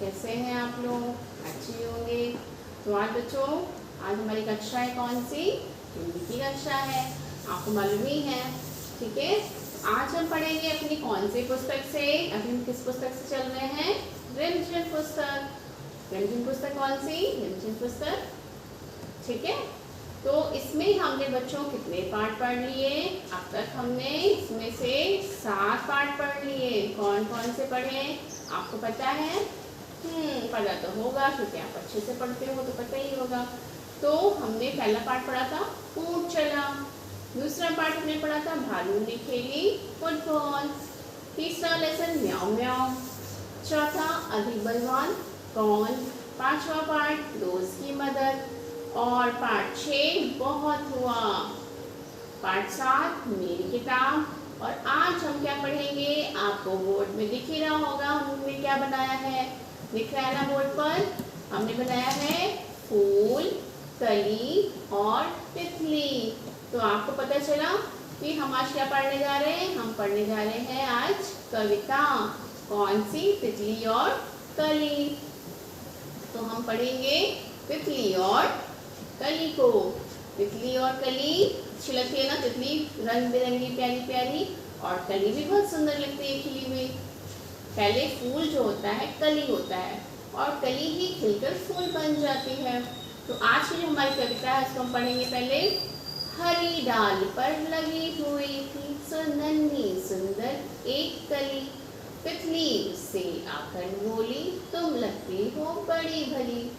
कैसे हैं आप लोग? अच्छे होंगे। तो आज बच्चों, आज हमारी कक्षा है कौन सी? हिंदी की कक्षा है, आपको मालूम ही है। ठीक है, आज हम पढ़ेंगे अपनी कौन सी पुस्तक से? अभी हम किस पुस्तक से चल रहे हैं? रिमझिम पुस्तक। रिमझिम पुस्तक कौन सी? रिमझिम पुस्तक। ठीक है, तो इसमें हमने बच्चों कितने पाठ पढ़ लिए? अब तक हमने इसमें से 7 पाठ पढ़ लिए। कौन कौन से पढ़े आपको पता है? पता तो होगा क्योंकि आप अच्छे से पढ़ते हो तो पता ही होगा। तो हमने पहला पाठ पढ़ा था ऊंट चला, दूसरा पाठ हमने पढ़ा था भालू ने खेली फुटबॉल, तीसरा लेसन म्याऊ म्याऊ, चौथा अधिक बलवान कौन, पांचवा पाठ दोस्त की मदद, और पाठ 6 बहुत हुआ, पाठ 7 मेरी किताब। और आज हम क्या पढ़ेंगे? आपको बोर्ड में दिख ही रहा होगा हमने क्या बनाया है। दिख रहा है ना बोर्ड पर? हमने बनाया है फूल, कली और तितली। तो आपको पता चला कि हम आज क्या पढ़ने जा रहे हैं? हम पढ़ने जा रहे हैं आज कविता। कौन सी? तितली और कली। तो हम पढ़ेंगे तितली और कली को। तितली और कली अच्छी लगती है ना? तितली रंग बिरंगी प्यारी प्यारी, और कली भी बहुत सुंदर लगती है खिली हुई। पहले फूल जो होता है कली होता है, और कली ही खिलकर फूल बन जाती है। तो आज की जो हमारी कविता है उसको हम पढ़ेंगे पहले। हरी डाल पर लगी हुई थी सुनन्नी सुंदर एक कली, तितली उससे आकर बोली तुम लगती हो बड़ी भली,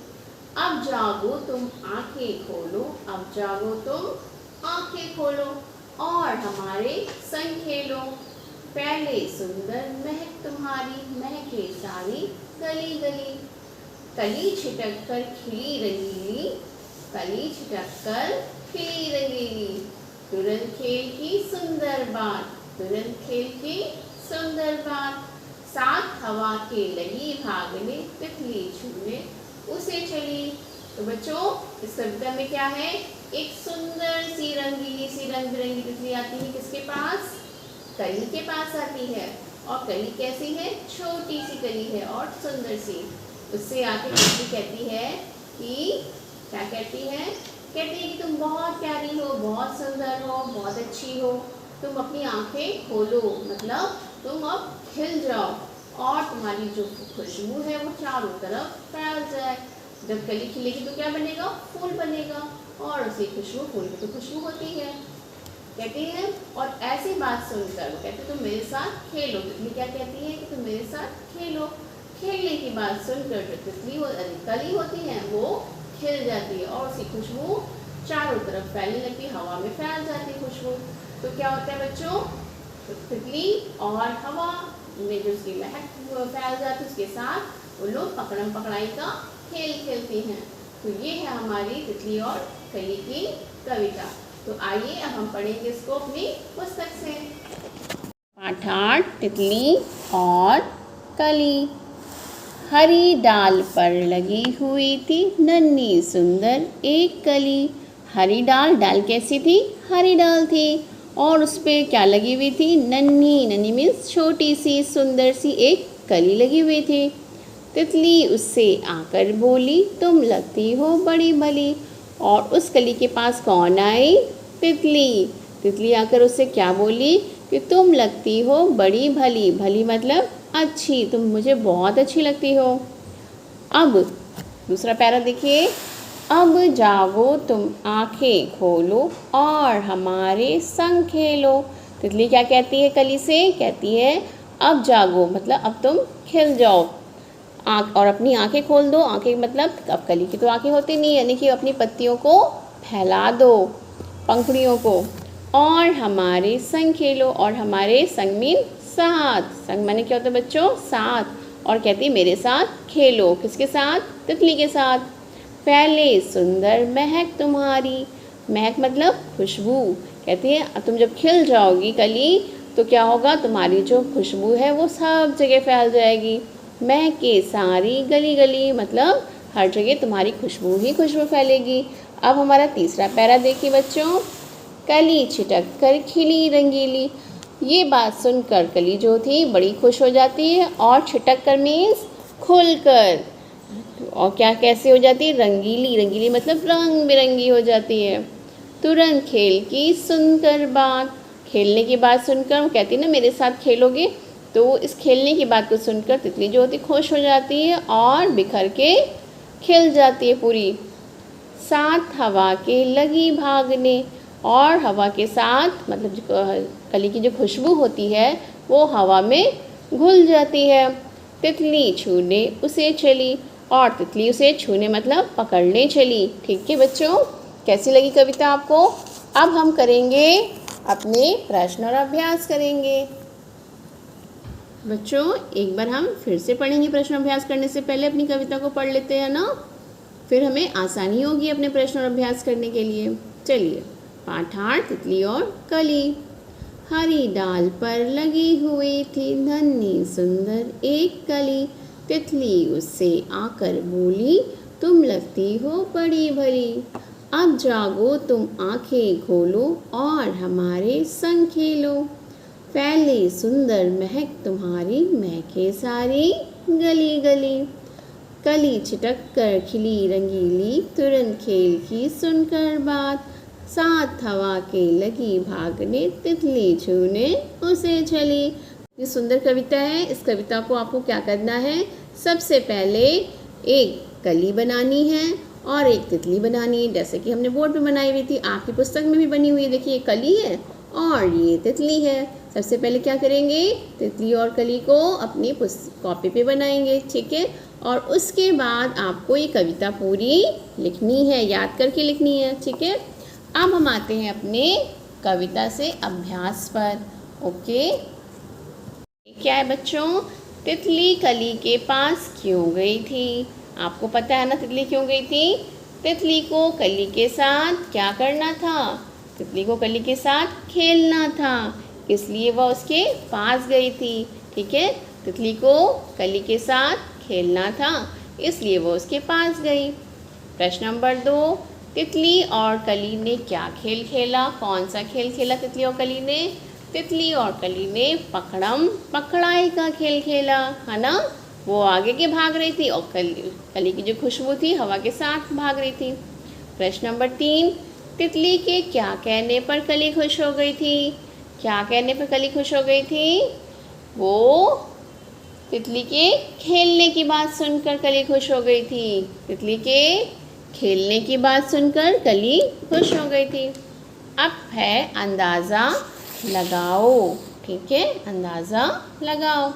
अब जागो तुम आंखें खोलो, अब जागो तुम आंखें खोलो, और हमारे संग खेलो, पहले सुंदर महक तुम्हारी महके सारी गली गली, कली छिटक कर खिली रंगीली, कली छिटक कर खिली रंगीली, तुरंत खेल की सुंदर बात, तुरंत खेल की सुंदर बात, साथ हवा के लगी भागने, तितली छूने उसे चली। तो बच्चों, इस कविता में क्या है? एक सुंदर सी रंगीली सी रंग बिरंगी तितली आती है किसके पास? कली के पास आती है। और कली कैसी है? छोटी सी कली है और सुंदर सी। उससे आके तितली कहती है कि क्या कहती है? कहती है कि तुम बहुत प्यारी हो, बहुत सुंदर हो, बहुत अच्छी हो, तुम अपनी आंखें खोलो, मतलब तुम अब खिल जाओ, और तुम्हारी जो खुशबू है वो चारों तरफ फैल जाए। जब कली खिलेगी तो क्या बनेगा? फूल बनेगा, और उसी खुशबू, फूल की तो खुशबू होती है। कहती है, और ऐसी बात सुनकर वो कहते तुम मेरे साथ खेलो। तितली क्या कहती है कि तुम मेरे साथ खेलो। खेलने की बात सुनकर जो तितली कली होती है वो खिल जाती है, और उसकी खुशबू चारों तरफ फैलने लगती है, हवा में फैल जाती है खुशबू। तो क्या होता है बच्चों? तो तितली और हवा में जो उसकी महक फैल जाती है, उसके साथ वो लोग पकड़म पकड़ाई का खेल खेलते हैं। तो ये है हमारी तितली और कली की कविता। तो आइए अब हम पढ़ेंगे इसको अपनी पुस्तक से। पाठ 8 तितली और कली। हरी डाल पर लगी हुई थी नन्ही सुंदर एक कली। हरी डाल, डाल कैसी थी? हरी डाल थी, और उस पर क्या लगी हुई थी? नन्ही, नन्ही मीन्स छोटी सी सुंदर सी एक कली लगी हुई थी। तितली उससे आकर बोली तुम लगती हो बड़ी भली, और उस कली के पास कौन आई? तितली। तितली आकर उससे क्या बोली कि तुम लगती हो बड़ी भली। भली मतलब अच्छी, तुम मुझे बहुत अच्छी लगती हो। अब दूसरा पैरा देखिए। अब जागो तुम आंखें खोलो, और हमारे संग खेलो। तितली क्या कहती है कली से? कहती है अब जागो मतलब अब तुम खिल जाओ, आँख और अपनी आंखें खोल दो। आंखें मतलब अब कली की तो आंखें होती नहीं, यानी कि अपनी पत्तियों को फैला दो, पंखुड़ियों को, और हमारे संग खेलो। और हमारे संग मीन साथ, संग माने क्या होता है बच्चों? साथ। और कहती है मेरे साथ खेलो। किसके साथ? तितली के साथ। पहले सुंदर महक तुम्हारी, महक मतलब खुशबू। कहती है तुम जब खिल जाओगी कली तो क्या होगा? तुम्हारी जो खुशबू है वो सब जगह फैल जाएगी। महके सारी गली गली मतलब हर जगह तुम्हारी खुशबू ही खुशबू फैलेगी। अब हमारा तीसरा पैरा देखिए बच्चों। कली छिटक कर खिली रंगीली। ये बात सुनकर कली जो थी बड़ी खुश हो जाती है, और छिटक कर मीन्स खुलकर। और क्या कैसे हो जाती है? रंगीली। रंगीली मतलब रंग बिरंगी हो जाती है। तुरंत खेल की सुनकर बात। खेलने की बात सुनकर, वो कहती है ना मेरे साथ खेलोगे, तो इस खेलने की बात को सुनकर तितली जो होती खुश हो जाती है और बिखर के खिल जाती है पूरी। साथ हवा के लगी भागने। और हवा के साथ मतलब जो कली की जो खुशबू होती है वो हवा में घुल जाती है। तितली छूने उसे चली। और तितली उसे छूने मतलब पकड़ने चली। ठीक है बच्चों, कैसी लगी कविता आपको? अब हम करेंगे अपने प्रश्न और अभ्यास करेंगे। बच्चों एक बार हम फिर से पढ़ेंगे। प्रश्न अभ्यास करने से पहले अपनी कविता को पढ़ लेते हैं ना, फिर हमें आसानी होगी अपने प्रश्न और अभ्यास करने के लिए। चलिए, पाठ 8 तितली और कली। हरी डाल पर लगी हुई थी नन्ही सुंदर एक कली। तितली उससे आकर बोली, तुम लगती हो बड़ी भली। अब जागो तुम आंखें खोलो और हमारे संग खेलो। फैले सुंदर महक तुम्हारी, महके सारी गली गली। कली छिटक कर खिली रंगीली, तुरंत खेल की सुनकर बात। साथ हवा के लगी भागने, तितली छूने उसे चली। ये सुंदर कविता है। इस कविता को आपको क्या करना है? सबसे पहले एक कली बनानी है और एक तितली बनानी है, जैसे कि हमने बोर्ड पे बनाई हुई थी। आपकी पुस्तक में भी बनी हुई है, देखिए ये कली है और ये तितली है। सबसे पहले क्या करेंगे? तितली और कली को अपनी कॉपी पे बनाएंगे, ठीक है। और उसके बाद आपको ये कविता पूरी लिखनी है, याद करके लिखनी है, ठीक है। अब हम आते हैं अपने कविता से अभ्यास पर। ओके, क्या है बच्चों? तितली कली के पास क्यों गई थी? आपको पता है ना तितली क्यों गई थी? तितली को कली के साथ क्या करना था? तितली को कली के साथ खेलना था, इसलिए वह उसके पास गई थी, ठीक है। तितली को कली के साथ खेलना था, इसलिए वो उसके पास गई। प्रश्न नंबर 2, तितली और कली ने क्या खेल खेला? कौन सा खेल खेला तितली और कली ने? तितली और कली ने पकड़म पकड़ाई का खेल खेला, है ना। वो आगे के भाग रही थी और कली की जो खुशबू थी हवा के साथ भाग रही थी। प्रश्न नंबर 3, तितली के क्या कहने पर कली खुश हो गई थी? क्या कहने पर कली खुश हो गई थी? वो तितली के खेलने की बात सुनकर कली खुश हो गई थी। तितली के खेलने की बात सुनकर कली खुश हो गई थी। अब है अंदाज़ा लगाओ, ठीक है, अंदाज़ा लगाओ।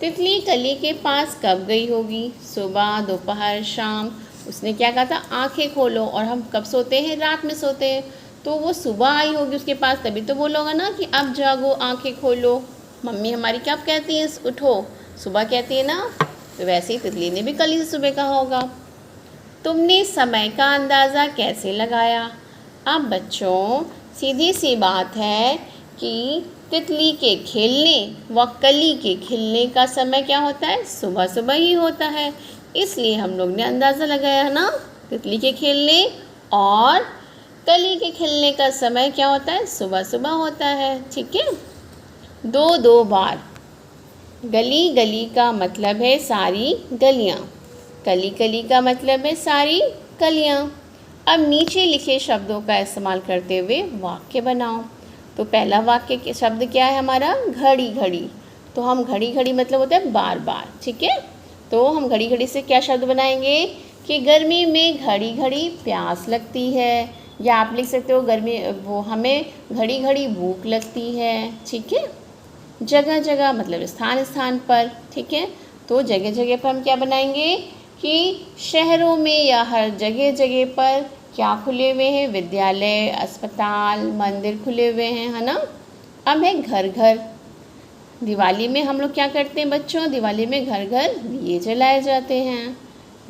तितली कली के पास कब गई होगी? सुबह, दोपहर, शाम। उसने क्या कहा था? आंखें खोलो। और हम कब सोते हैं? रात में सोते हैं। तो वो सुबह आई होगी उसके पास, तभी तो बोलोगा ना कि अब जागो आंखें खोलो। मम्मी हमारी क्या कहती है? उठो, सुबह कहती है ना। तो वैसे ही तितली ने भी कली से सुबह कहा होगा। तुमने समय का अंदाज़ा कैसे लगाया? अब बच्चों सीधी सी बात है कि तितली के खेलने व कली के खिलने का समय क्या होता है? सुबह सुबह ही होता है। इसलिए हम लोग ने अंदाज़ा लगाया है ना, तितली के खेलने और कली के खिलने का समय क्या होता है? सुबह सुबह होता है, ठीक है। 2 बार। गली गली का मतलब है सारी गलियाँ। कली कली का मतलब है सारी कलियाँ। अब नीचे लिखे शब्दों का इस्तेमाल करते हुए वाक्य बनाओ। तो पहला वाक्य के शब्द क्या है हमारा? घड़ी घड़ी। तो हम घड़ी घड़ी मतलब होता है बार बार, ठीक है। तो हम घड़ी घड़ी से क्या शब्द बनाएंगे कि गर्मी में घड़ी घड़ी प्यास लगती है, या आप लिख सकते हो गर्मी वो हमें घड़ी घड़ी भूख लगती है, ठीक है। जगह जगह मतलब स्थान स्थान पर, ठीक है। तो जगह जगह पर हम क्या बनाएंगे कि शहरों में या हर जगह जगह पर क्या खुले हुए हैं? विद्यालय, अस्पताल, मंदिर खुले हुए हैं, है ना। अब है घर घर। दिवाली में हम लोग क्या करते हैं बच्चों? दिवाली में घर घर दिए जलाए जाते हैं।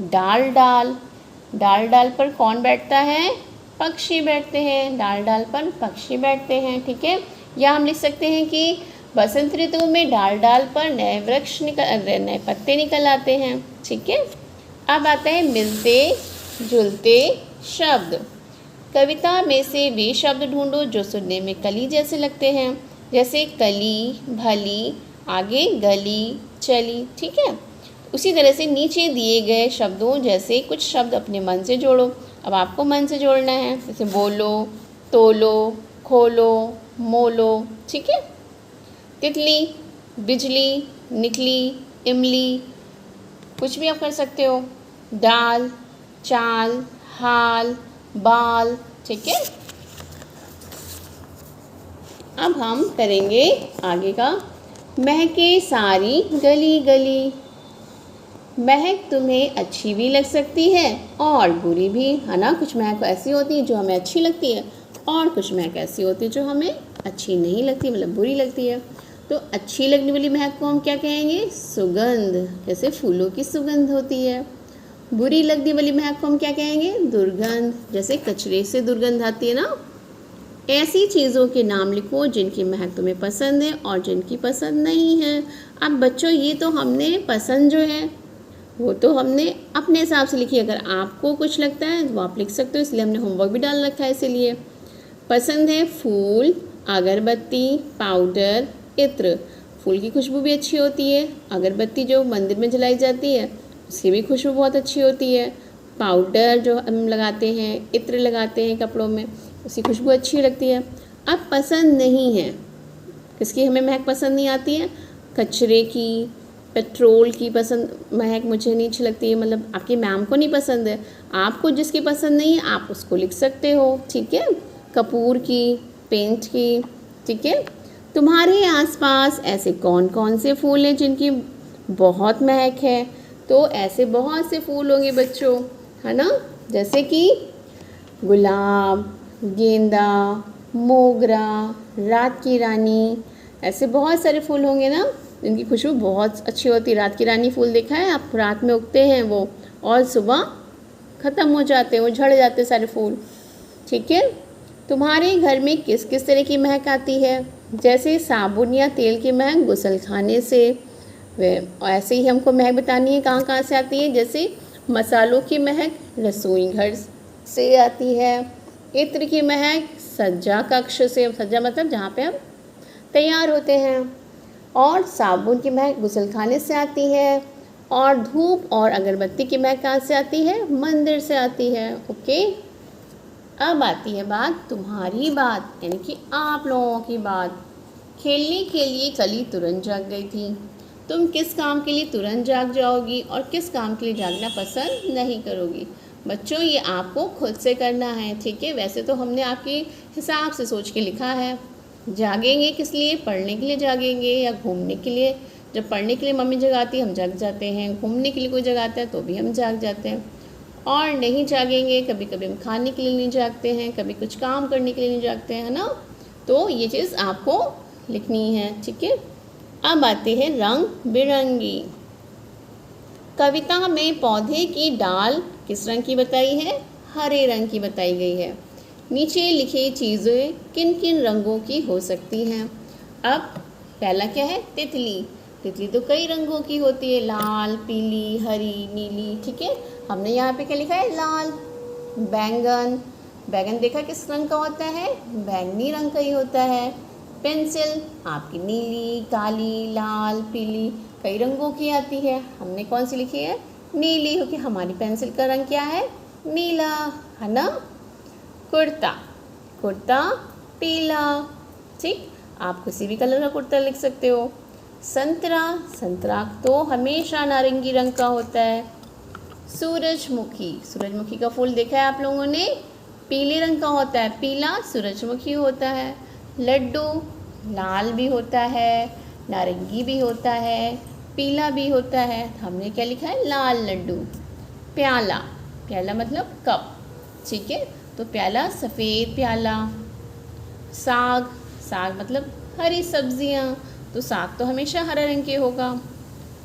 डाल डाल। डाल डाल पर कौन बैठता है? पक्षी बैठते हैं। डाल डाल पर पक्षी बैठते हैं, ठीक है। या हम लिख सकते हैं कि बसंत ऋतु में डाल डाल पर नए वृक्ष नए पत्ते निकल आते हैं, ठीक है। अब आता है मिलते जुलते शब्द। कविता में से वे शब्द ढूंढो जो सुनने में कली जैसे लगते हैं, जैसे कली, भली, आगे गली, चली, ठीक है। उसी तरह से नीचे दिए गए शब्दों जैसे कुछ शब्द अपने मन से जोड़ो। अब आपको मन से जोड़ना है, जैसे बोलो, तोलो, खोलो, मोलो, ठीक है। तितली, बिजली, निकली, इमली, कुछ भी आप कर सकते हो। दाल, चाल, हाल, बाल, ठीक है। अब हम करेंगे आगे का। महके सारी गली गली। महक तुम्हें अच्छी भी लग सकती है और बुरी भी, है ना। कुछ महक ऐसी होती है जो हमें अच्छी लगती है और कुछ महक ऐसी होती है जो हमें अच्छी नहीं लगती, मतलब बुरी लगती है। तो अच्छी लगने वाली महक को हम क्या कहेंगे? सुगंध, जैसे फूलों की सुगंध होती है। बुरी लगने वाली महक को हम क्या कहेंगे? दुर्गंध, जैसे कचरे से दुर्गंध आती है ना। ऐसी चीज़ों के नाम लिखो जिनकी महक तुम्हें पसंद है और जिनकी पसंद नहीं है। अब बच्चों, ये तो हमने पसंद जो है वो तो हमने अपने हिसाब से लिखी। अगर आपको कुछ लगता है तो आप लिख सकते हो, इसलिए हमने होमवर्क भी डाल रखा है। इसीलिए पसंद है फूल, अगरबत्ती, पाउडर, इत्र। फूल की खुशबू भी अच्छी होती है। अगरबत्ती जो मंदिर में जलाई जाती है उसकी भी खुशबू बहुत अच्छी होती है। पाउडर जो हम लगाते हैं, इत्र लगाते हैं कपड़ों में, उसकी खुशबू अच्छी लगती है। अब पसंद नहीं है, किसकी हमें महक पसंद नहीं आती है? कचरे की, पेट्रोल की पसंद महक मुझे नहीं अच्छी लगती है, मतलब आपकी मैम को नहीं पसंद है। आपको जिसकी पसंद नहीं है आप उसको लिख सकते हो, ठीक है। कपूर की, पेंट की, ठीक है। तुम्हारे आसपास ऐसे कौन कौन से फूल हैं जिनकी बहुत महक है? तो ऐसे बहुत से फूल होंगे बच्चों, है ना। जैसे कि गुलाब, गेंदा, मोगरा, रात की रानी, ऐसे बहुत सारे फूल होंगे ना जिनकी खुशबू बहुत अच्छी होती है। रात की रानी फूल देखा है आप? रात में उगते हैं वो और सुबह ख़त्म हो जाते हैं, वो झड़ जाते हैं सारे फूल, ठीक है। तुम्हारे घर में किस किस तरह की महक आती है? जैसे साबुन या तेल की महक गुसलखाने से, ऐसे ही हमको महक बतानी है कहाँ कहाँ से आती है। जैसे मसालों की महक रसोई घर से आती है। इत्र की महक सज्जा कक्ष से, सज्जा मतलब जहाँ पे हम तैयार होते हैं। और साबुन की महक गुसलखाने से आती है। और धूप और अगरबत्ती की महक कहाँ से आती है? मंदिर से आती है, ओके। अब आती है बात तुम्हारी बात, यानी कि आप लोगों की बात। खेलने के लिए कली तुरंत जाग गई थी। तुम किस काम के लिए तुरंत जाग जाओगी और किस काम के लिए जागना पसंद नहीं करोगी? बच्चों, ये आपको खुद से करना है, ठीक है। वैसे तो हमने आपके हिसाब से सोच के लिखा है। जागेंगे किस लिए? पढ़ने के लिए जागेंगे या घूमने के लिए? जब पढ़ने के लिए मम्मी जगाती है हम जग जाते हैं, घूमने के लिए कोई जगाता है तो भी हम जाग जाते हैं। और नहीं जागेंगे, कभी कभी हम खाने के लिए नहीं जागते हैं, कभी कुछ काम करने के लिए नहीं जागते हैं, है ना। तो ये चीज़ आपको लिखनी है, ठीक है। अब आते हैं रंग बिरंगी। कविता में पौधे की डाल किस रंग की बताई है? हरे रंग की बताई गई है। नीचे लिखी चीज़ें किन किन रंगों की हो सकती हैं? अब पहला क्या है? तितली। तितली तो कई रंगों की होती है, लाल, पीली, हरी, नीली, ठीक है। हमने यहाँ पे क्या लिखा है? लाल। बैंगन, बैंगन देखा किस रंग का होता है? बैंगनी रंग का ही होता है। पेंसिल आपकी नीली, काली, लाल, पीली, कई रंगों की आती है। हमने कौन सी लिखी है? नीली, क्योंकि हमारी पेंसिल का रंग क्या है? नीला, है ना। कुर्ता, कुर्ता पीला, ठीक। आप किसी भी कलर का कुर्ता लिख सकते हो। संतरा, संतरा तो हमेशा नारंगी रंग का होता है। सूरजमुखी, सूरजमुखी का फूल देखा है आप लोगों ने? पीले रंग का होता है, पीला सूरजमुखी होता है। लड्डू लाल भी होता है, नारंगी भी होता है, पीला भी होता है। हमने क्या लिखा है? लाल लड्डू। प्याला, प्याला मतलब कप, ठीक है। तो प्याला सफ़ेद प्याला। साग, साग मतलब हरी सब्जियां, तो साग तो हमेशा हरे रंग के होगा।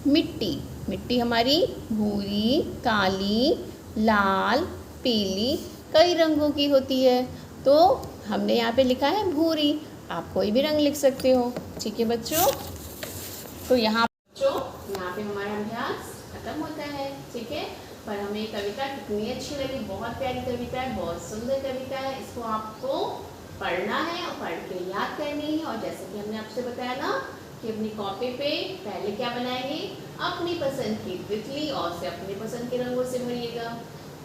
मिट्टी, मिट्टी हमारी भूरी, काली, लाल, पीली, कई रंगों की होती है। तो हमने यहाँ पे लिखा है भूरी, आप कोई भी रंग लिख सकते हो, ठीक है बच्चों। तो यहाँ पे हमारा अभ्यास खत्म होता है, ठीक है। पर हमें कविता कितनी अच्छी लगी, बहुत प्यारी कविता है, बहुत सुंदर कविता है। इसको आपको पढ़ना है और पढ़ के याद करनी है। और जैसे कि हमने आपसे बताया ना कि अपनी कॉपी पे पहले क्या बनाएंगे? अपनी पसंद की तितली और से अपने पसंद के रंगों से भरिएगा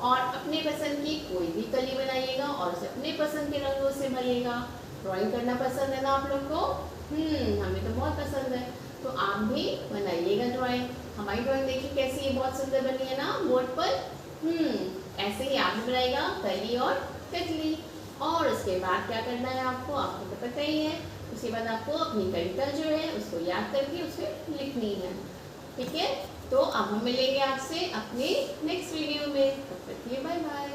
और अपने पसंद की कोई भी कली बनाइएगा और उसे अपने पसंद के रंगों से भरिएगा। ड्राइंग करना पसंद है ना आप लोग को? हमें तो बहुत पसंद है, तो आप भी बनाइएगा ड्राइंग। हमारी ड्राइंग देखिए कैसी है, बहुत सुंदर बनी है ना बोर्ड पर। ऐसे ही आप भी बनाइएगा कली और तितली। और उसके बाद क्या करना है आपको तो पता ही है। उसके बाद आपको अपनी कविता जो है उसको याद करके उसे लिखनी है, ठीक है। तो अब हम मिलेंगे आपसे अपने नेक्स्ट वीडियो में, तब तक के लिए बाय बाय।